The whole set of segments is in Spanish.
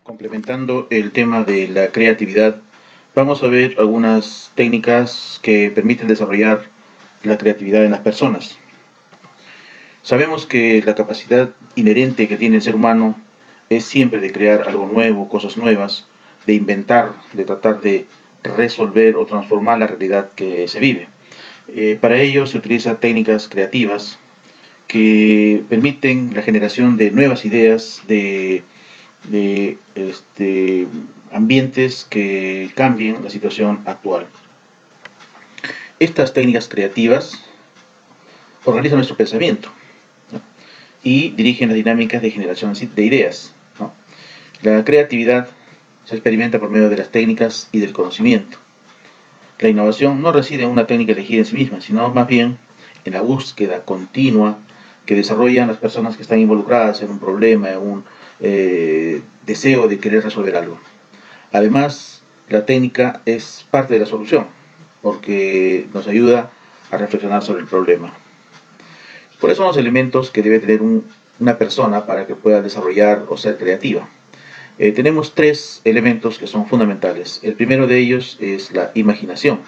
Complementando el tema de la creatividad, vamos a ver algunas técnicas que permiten desarrollar la creatividad en las personas. Sabemos que la capacidad inherente que tiene el ser humano es siempre de crear algo nuevo, cosas nuevas, de inventar, de tratar de resolver o transformar la realidad que se vive. Para ello se utilizan técnicas creativas que permiten la generación de nuevas ideas, de ambientes que cambien la situación actual. Estas técnicas creativas organizan nuestro pensamiento, ¿no? Y dirigen las dinámicas de generación de ideas, ¿no? La creatividad se experimenta por medio de las técnicas y del conocimiento. La innovación no reside en una técnica elegida en sí misma, sino más bien en la búsqueda continua que desarrollan las personas que están involucradas en un problema, en un deseo de querer resolver algo. Además, la técnica es parte de la solución, porque nos ayuda a reflexionar sobre el problema. ¿Cuáles son los elementos que debe tener una persona para que pueda desarrollar o ser creativa? Tenemos tres elementos que son fundamentales. El primero de ellos es la imaginación.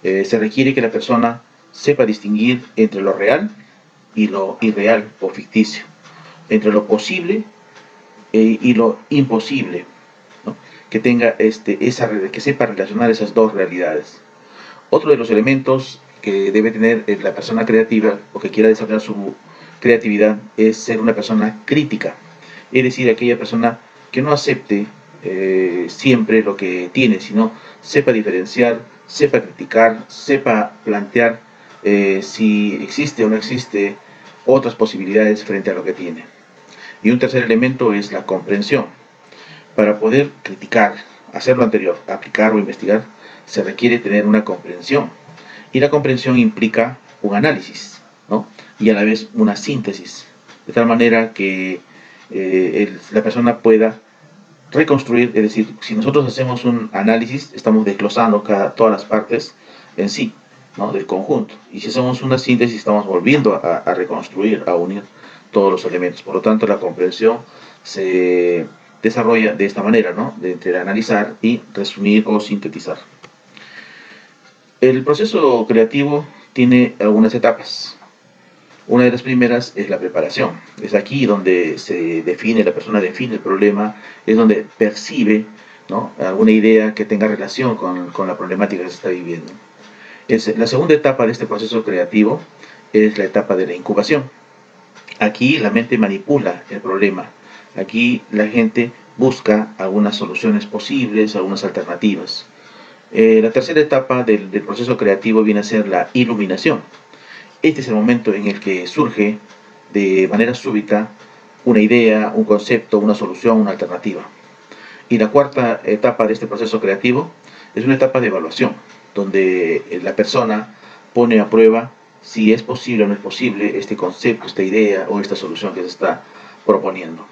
Se requiere que la persona sepa distinguir entre lo real y lo irreal o ficticio, entre lo posible y lo imposible, ¿no? Que tenga que sepa relacionar esas dos realidades. Otro de los elementos que debe tener la persona creativa o que quiera desarrollar su creatividad es ser una persona crítica, es decir, aquella persona que no acepte siempre lo que tiene, sino sepa diferenciar, sepa criticar, sepa plantear si existe o no existe otras posibilidades frente a lo que tiene. Y un tercer elemento es la comprensión. Para poder criticar, hacer lo anterior, aplicar o investigar, se requiere tener una comprensión. Y la comprensión implica un análisis, ¿no? Y a la vez una síntesis, de tal manera que la persona pueda reconstruir, es decir, si nosotros hacemos un análisis, estamos desglosando todas las partes en sí, ¿no? Del conjunto. Y si hacemos una síntesis, estamos volviendo a reconstruir, a unir todos los elementos. Por lo tanto, la comprensión se desarrolla de esta manera, ¿no? De entre analizar y resumir o sintetizar. El proceso creativo tiene algunas etapas. Una de las primeras es la preparación. Es aquí donde la persona define el problema, es donde percibe, ¿no? Alguna idea que tenga relación con la problemática que se está viviendo. La segunda etapa de este proceso creativo es la etapa de la incubación. Aquí la mente manipula el problema. Aquí la gente busca algunas soluciones posibles, algunas alternativas. La tercera etapa del proceso creativo viene a ser la iluminación. Este es el momento en el que surge de manera súbita una idea, un concepto, una solución, una alternativa. Y la cuarta etapa de este proceso creativo es una etapa de evaluación, donde la persona pone a prueba si es posible o no es posible este concepto, esta idea o esta solución que se está proponiendo.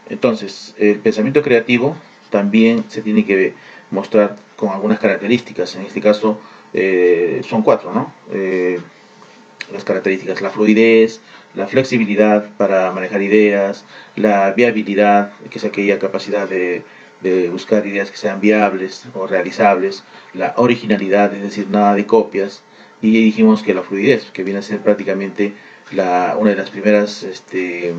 Entonces, el pensamiento creativo también se tiene que mostrar con algunas características. En este caso, son cuatro, ¿no? Las características: la fluidez, la flexibilidad para manejar ideas, la viabilidad, que es aquella capacidad de buscar ideas que sean viables o realizables, la originalidad, es decir, nada de copias, y dijimos que la fluidez, que viene a ser prácticamente una de las primeras de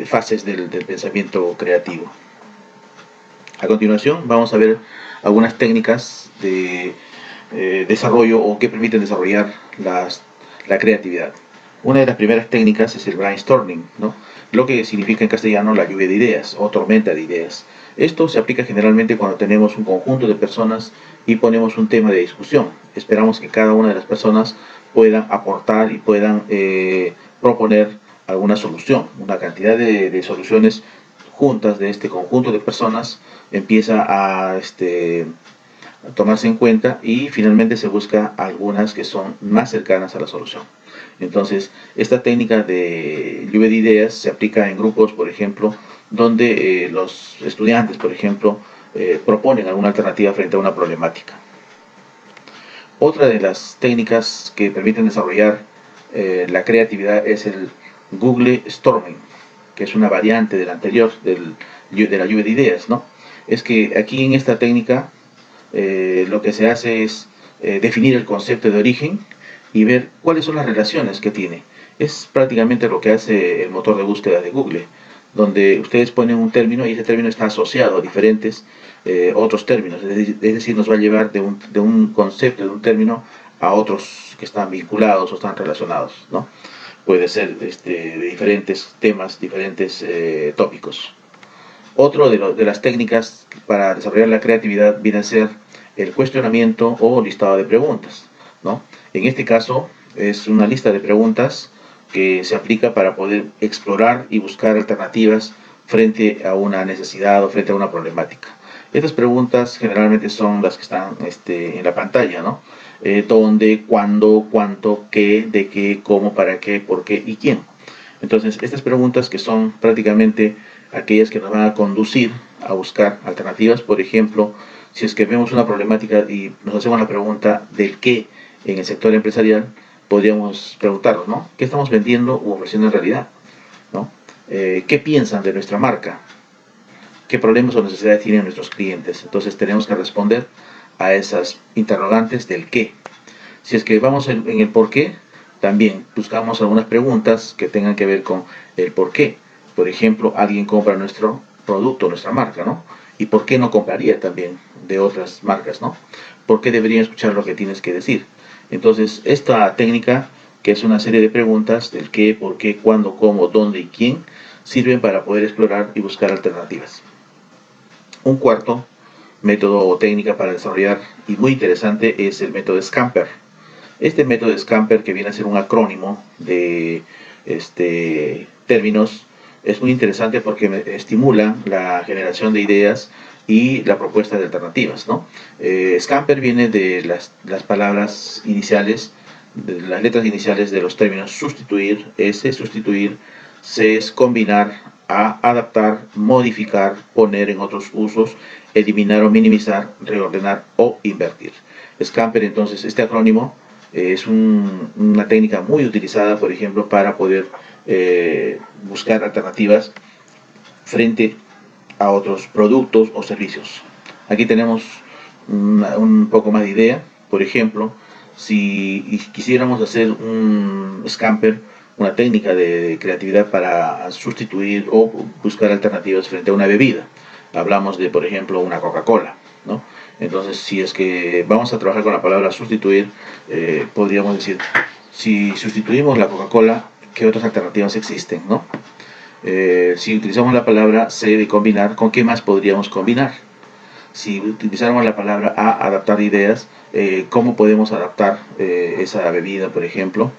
fases del pensamiento creativo. A continuación vamos a ver algunas técnicas de desarrollo o que permiten desarrollar la creatividad. Una de las primeras técnicas es el brainstorming, ¿no? Lo que significa en castellano la lluvia de ideas o tormenta de ideas. Esto se aplica generalmente cuando tenemos un conjunto de personas y ponemos un tema de discusión. Esperamos que cada una de las personas puedan aportar y puedan proponer alguna solución. Una cantidad de soluciones juntas de este conjunto de personas empieza a tomarse en cuenta y finalmente se busca algunas que son más cercanas a la solución. Entonces, esta técnica de lluvia de ideas se aplica en grupos, por ejemplo, donde los estudiantes, por ejemplo, proponen alguna alternativa frente a una problemática. Otra de las técnicas que permiten desarrollar la creatividad es el Google Storming. que es una variante del anterior, de la lluvia de ideas, ¿no? Es que aquí en esta técnica lo que se hace es definir el concepto de origen y ver cuáles son las relaciones que tiene. Es prácticamente lo que hace el motor de búsqueda de Google, donde ustedes ponen un término y ese término está asociado a diferentes otros términos, es decir, nos va a llevar de un concepto, de un término, a otros que están vinculados o están relacionados, ¿no? Puede ser de diferentes temas, diferentes tópicos. Otro de las técnicas para desarrollar la creatividad viene a ser el cuestionamiento o listado de preguntas, ¿no? En este caso es una lista de preguntas que se aplica para poder explorar y buscar alternativas frente a una necesidad o frente a una problemática. Estas preguntas generalmente son las que están en la pantalla, ¿no? Dónde, cuándo, cuánto, qué, de qué, cómo, para qué, por qué y quién. Entonces, estas preguntas que son prácticamente aquellas que nos van a conducir a buscar alternativas, por ejemplo, si es que vemos una problemática y nos hacemos la pregunta del qué en el sector empresarial, podríamos preguntarnos, ¿no? ¿Qué estamos vendiendo u ofreciendo en realidad? ¿No? ¿Qué piensan de nuestra marca? ¿Qué problemas o necesidades tienen nuestros clientes? Entonces tenemos que responder a esas interrogantes del qué. Si es que vamos en el por qué, también buscamos algunas preguntas que tengan que ver con el por qué. Por ejemplo, alguien compra nuestro producto, nuestra marca, ¿no? ¿Y por qué no compraría también de otras marcas, ¿no? ¿Por qué deberían escuchar lo que tienes que decir? Entonces, esta técnica, que es una serie de preguntas del qué, por qué, cuándo, cómo, dónde y quién, sirven para poder explorar y buscar alternativas. Un cuarto método o técnica para desarrollar, y muy interesante, es el método Scamper. Este método Scamper, que viene a ser un acrónimo de términos, es muy interesante porque estimula la generación de ideas y la propuesta de alternativas, ¿no? Scamper viene de las palabras iniciales, de las letras iniciales de los términos sustituir, sustituir, C es combinar, A adaptar, modificar, poner en otros usos, eliminar o minimizar, reordenar o invertir. Scamper, entonces, este acrónimo es una técnica muy utilizada, por ejemplo, para poder buscar alternativas frente a otros productos o servicios. Aquí tenemos un poco más de idea. Por ejemplo, si quisiéramos hacer un Scamper, una técnica de creatividad para sustituir o buscar alternativas frente a una bebida. Hablamos de, por ejemplo, una Coca-Cola, ¿no? Entonces, si es que vamos a trabajar con la palabra sustituir, podríamos decir, si sustituimos la Coca-Cola, ¿qué otras alternativas existen, no? Si utilizamos la palabra C de combinar, ¿con qué más podríamos combinar? Si utilizáramos la palabra A, adaptar ideas, ¿cómo podemos adaptar esa bebida, por ejemplo,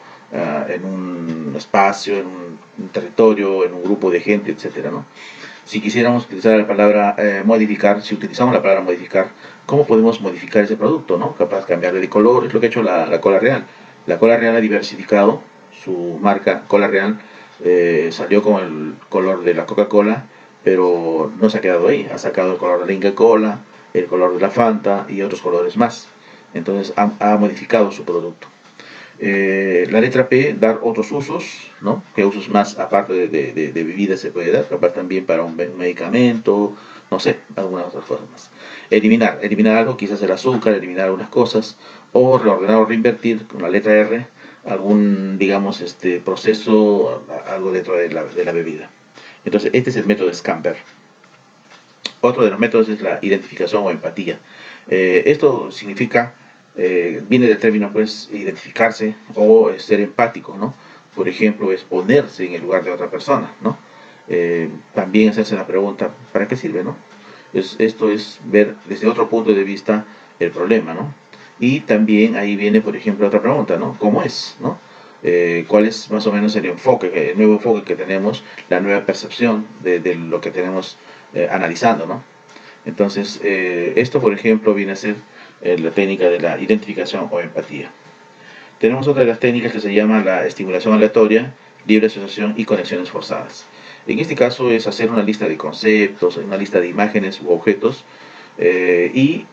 en un espacio, en un territorio, en un grupo de gente, etcétera, ¿no? Si quisiéramos utilizar la palabra modificar, si utilizamos la palabra modificar, ¿cómo podemos modificar ese producto, ¿no? Capaz de cambiarle de color, es lo que ha hecho la Cola Real. La Cola Real ha diversificado su marca Cola Real, salió con el color de la Coca-Cola, pero no se ha quedado ahí, ha sacado el color de la Inca Cola, el color de la Fanta y otros colores más. Entonces ha modificado su producto. La letra P, dar otros usos, ¿no? ¿Qué usos más aparte de bebidas se puede dar? Capaz también para un medicamento, no sé, algunas otras cosas más. Eliminar algo, quizás el azúcar, eliminar algunas cosas, o reordenar o reinvertir con la letra R, algún, digamos, proceso, algo dentro de la bebida. Entonces, este es el método Scamper. Otro de los métodos es la identificación o empatía. Esto significa, viene del término, pues, identificarse o ser empático, ¿no? Por ejemplo, es ponerse en el lugar de otra persona, ¿no? También hacerse la pregunta, ¿para qué sirve, no? Esto es ver desde otro punto de vista el problema, ¿no? Y también ahí viene, por ejemplo, otra pregunta, ¿no? ¿Cómo es, no? ¿Cuál es más o menos el enfoque, el nuevo enfoque que tenemos, la nueva percepción de lo que tenemos analizando, ¿no? Entonces, esto, por ejemplo, viene a ser la técnica de la identificación o empatía. Tenemos otra de las técnicas que se llama la estimulación aleatoria, libre asociación y conexiones forzadas. En este caso es hacer una lista de conceptos, una lista de imágenes u objetos, y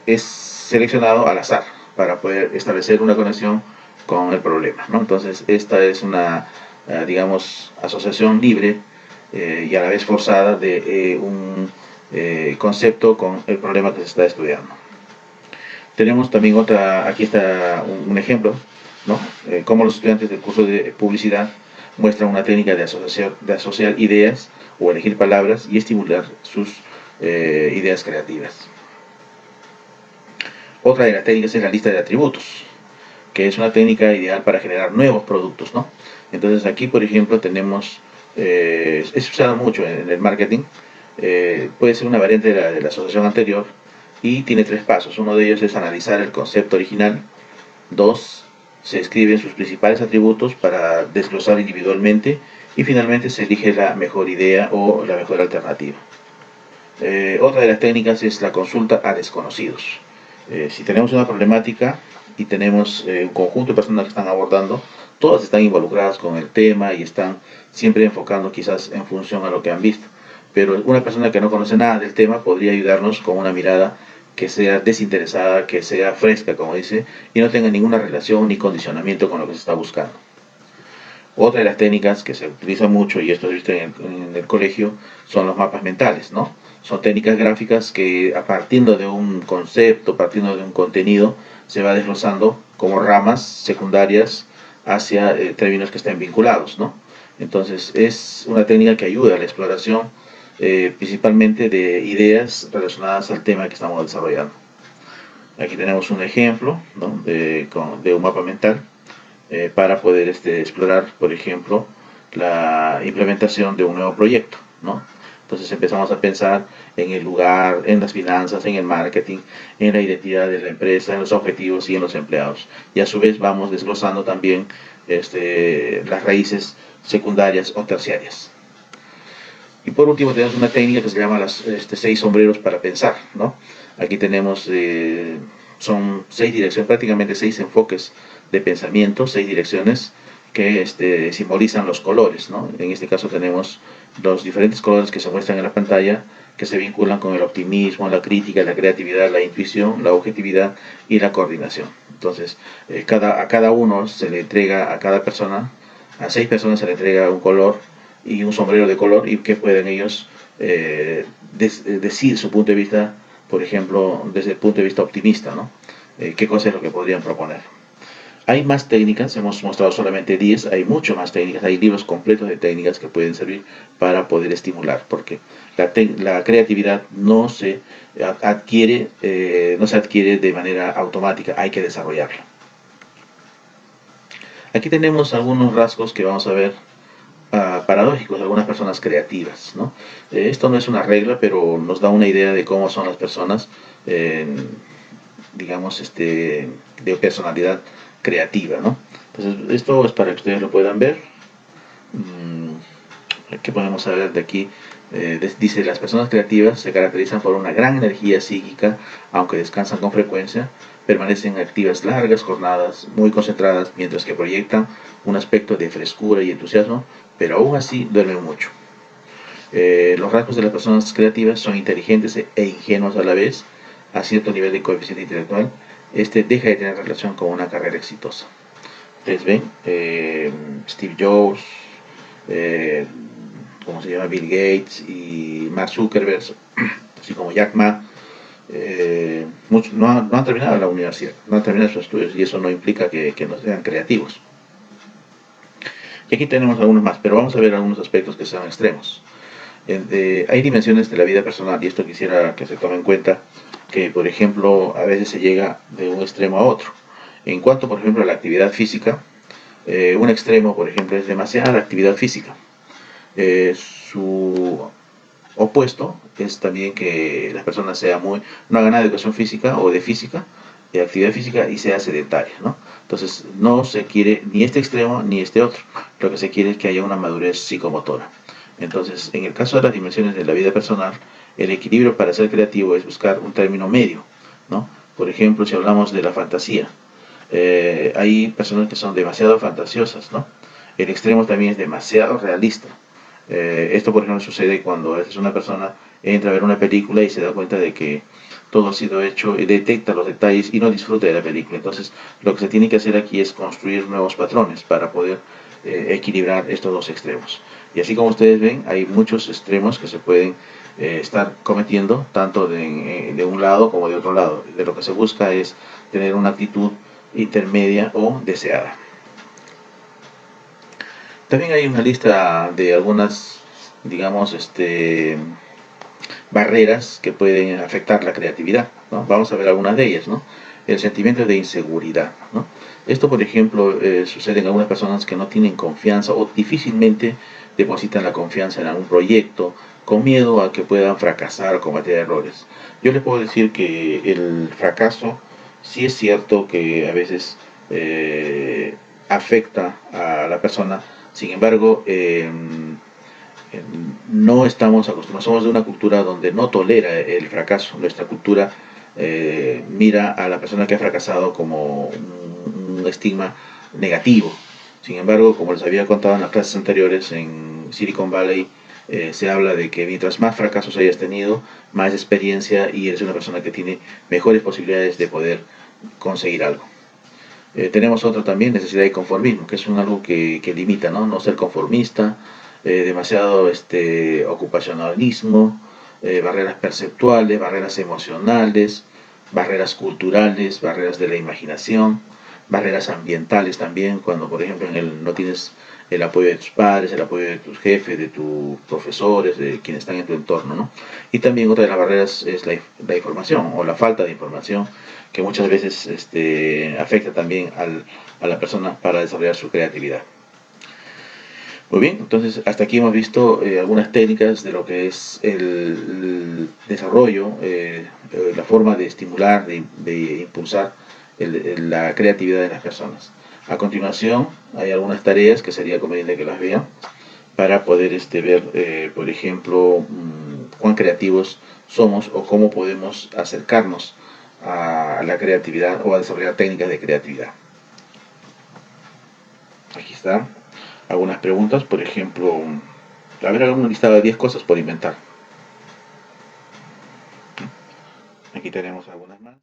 es seleccionado al azar para poder establecer una conexión con el problema, ¿no? Entonces, esta es una, digamos, asociación libre y a la vez forzada de un concepto con el problema que se está estudiando. Tenemos también aquí está un ejemplo, ¿no? Cómo los estudiantes del curso de publicidad muestran una técnica de asociar ideas o elegir palabras y estimular sus ideas creativas. Otra de las técnicas es la lista de atributos, que es una técnica ideal para generar nuevos productos, ¿no? Entonces aquí, por ejemplo, tenemos, es usado mucho en el marketing, puede ser una variante de la asociación anterior y tiene 3 pasos. Uno de ellos es analizar el concepto original. 2, se escriben sus principales atributos para desglosar individualmente y finalmente se elige la mejor idea o la mejor alternativa. Otra de las técnicas es la consulta a desconocidos. Si tenemos una problemática y tenemos un conjunto de personas que están abordando, todas están involucradas con el tema y están siempre enfocando quizás en función a lo que han visto. Pero una persona que no conoce nada del tema podría ayudarnos con una mirada que sea desinteresada, que sea fresca, como dice, y no tenga ninguna relación ni condicionamiento con lo que se está buscando. Otra de las técnicas que se utiliza mucho, y esto es visto en el colegio, son los mapas mentales, ¿no? Son técnicas gráficas que a partir de un concepto, partiendo de un contenido, se va desglosando como ramas secundarias hacia términos que estén vinculados, ¿no? Entonces es una técnica que ayuda a la exploración principalmente de ideas relacionadas al tema que estamos desarrollando. Aquí tenemos un ejemplo, ¿no? de un mapa mental para poder explorar, por ejemplo, la implementación de un nuevo proyecto, ¿no? Entonces empezamos a pensar en el lugar, en las finanzas, en el marketing, en la identidad de la empresa, en los objetivos y en los empleados. Y a su vez vamos desglosando también las raíces secundarias o terciarias. Y por último tenemos una técnica que se llama las 6 sombreros para pensar, ¿no? Aquí tenemos, son 6 direcciones, prácticamente 6 enfoques de pensamiento, 6 direcciones que simbolizan los colores, ¿no? En este caso tenemos los diferentes colores que se muestran en la pantalla, que se vinculan con el optimismo, la crítica, la creatividad, la intuición, la objetividad y la coordinación. Entonces, a cada uno se le entrega, a cada persona, a 6 personas se le entrega un color y un sombrero de color y que pueden ellos decir su punto de vista, por ejemplo, desde el punto de vista optimista, ¿no? ¿Qué cosa es lo que podrían proponer? Hay más técnicas, hemos mostrado solamente 10, hay mucho más técnicas, hay libros completos de técnicas que pueden servir para poder estimular, porque la creatividad no se adquiere de manera automática, hay que desarrollarla. Aquí tenemos algunos rasgos que vamos a ver paradójicos de algunas personas creativas, ¿no? Esto no es una regla, pero nos da una idea de cómo son las personas, digamos, de personalidad creativa, ¿no? Entonces, esto es para que ustedes lo puedan ver. ¿Qué podemos saber de aquí? Dice, las personas creativas se caracterizan por una gran energía psíquica, aunque descansan con frecuencia, permanecen activas largas jornadas, muy concentradas, mientras que proyectan un aspecto de frescura y entusiasmo, pero aún así duermen mucho. Los rasgos de las personas creativas son inteligentes e ingenuos a la vez, a cierto nivel de coeficiente intelectual. Deja de tener relación con una carrera exitosa. Ustedes ven, Steve Jobs, como se llama, Bill Gates y Mark Zuckerberg, así como Jack Ma, muchos no han terminado la universidad, no han terminado sus estudios, y eso no implica que no sean creativos. Y aquí tenemos algunos más, pero vamos a ver algunos aspectos que sean extremos. Hay dimensiones de la vida personal, y esto quisiera que se tome en cuenta, que por ejemplo a veces se llega de un extremo a otro. En cuanto por ejemplo a la actividad física, un extremo por ejemplo es demasiada actividad física. Su opuesto es también que la persona no haga nada de educación física o de física, de actividad física, y sea sedentaria, ¿no? Entonces no se quiere ni este extremo ni este otro. Lo que se quiere es que haya una madurez psicomotora. Entonces, en el caso de las dimensiones de la vida personal, el equilibrio para ser creativo es buscar un término medio, ¿no? Por ejemplo, si hablamos de la fantasía, hay personas que son demasiado fantasiosas, ¿no? El extremo también es demasiado realista. Esto, por ejemplo, sucede cuando a veces una persona entra a ver una película y se da cuenta de que todo ha sido hecho, detecta los detalles y no disfruta de la película. Entonces, lo que se tiene que hacer aquí es construir nuevos patrones para poder equilibrar estos dos extremos. Y así como ustedes ven, hay muchos extremos que se pueden estar cometiendo, tanto de un lado como de otro lado. De lo que se busca es tener una actitud intermedia o deseada. También hay una lista de algunas, digamos, barreras que pueden afectar la creatividad, ¿no? Vamos a ver algunas de ellas, ¿no? El sentimiento de inseguridad, ¿no? Esto, por ejemplo, sucede en algunas personas que no tienen confianza o difícilmente depositan la confianza en algún proyecto, con miedo a que puedan fracasar o cometer errores. Yo les puedo decir que el fracaso sí es cierto que a veces afecta a la persona, sin embargo, no estamos acostumbrados, somos de una cultura donde no tolera el fracaso. Nuestra cultura mira a la persona que ha fracasado como un estigma negativo. Sin embargo, como les había contado en las clases anteriores, en Silicon Valley se habla de que mientras más fracasos hayas tenido, más experiencia y eres una persona que tiene mejores posibilidades de poder conseguir algo. Tenemos otra también, necesidad de conformismo, que es algo que limita, ¿no? No ser conformista, demasiado ocupacionalismo, barreras perceptuales, barreras emocionales, barreras culturales, barreras de la imaginación, barreras ambientales también, cuando por ejemplo no tienes el apoyo de tus padres, el apoyo de tus jefes, de tus profesores, de quienes están en tu entorno, ¿no? Y también otra de las barreras es la información o la falta de información, que muchas veces afecta también a la persona para desarrollar su creatividad. Muy bien, entonces hasta aquí hemos visto algunas técnicas de lo que es el desarrollo, la forma de estimular, de impulsar la creatividad de las personas. A continuación, hay algunas tareas que sería conveniente que las vean para poder ver, por ejemplo, cuán creativos somos o cómo podemos acercarnos a la creatividad o a desarrollar técnicas de creatividad. Aquí está. Algunas preguntas, por ejemplo, a ver, alguna lista de 10 cosas por inventar. Aquí tenemos algunas más.